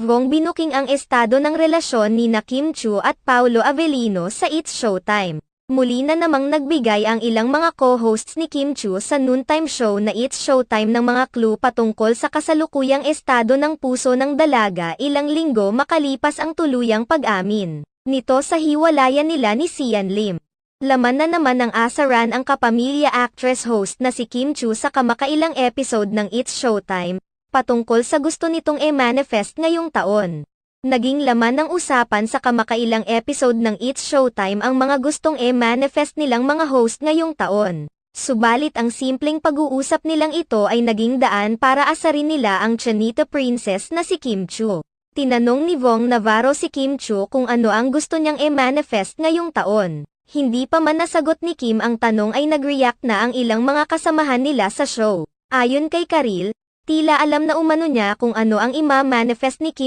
Vong binuking ang estado ng relasyon ni Kim Chiu at Paolo Avellino sa It's Showtime. Muli na namang nagbigay ang ilang mga co-hosts ni Kim Chiu sa noontime show na It's Showtime ng mga clue patungkol sa kasalukuyang estado ng puso ng dalaga ilang linggo makalipas ang tuluyang pag-amin nito sa hiwalayan nila ni Sian Lim. Laman na naman ng asaran ang kapamilya actress host na si Kim Chiu sa kamakailang episode ng It's Showtime, patungkol sa gusto nitong i-manifest ngayong taon. Naging laman ng usapan sa kamakailang episode ng It's Showtime ang mga gustong i-manifest nilang mga host ngayong taon. Subalit ang simpleng pag-uusap nilang ito ay naging daan para asarin nila ang Chanita princess na si Kim Chiu. Tinanong ni Vong Navarro si Kim Chiu kung ano ang gusto niyang i-manifest ngayong taon. Hindi pa man nasagot ni Kim ang tanong ay nag-react na ang ilang mga kasamahan nila sa show. Ayon kay Karil, tila alam na umano niya kung ano ang ima-manifest ni Kim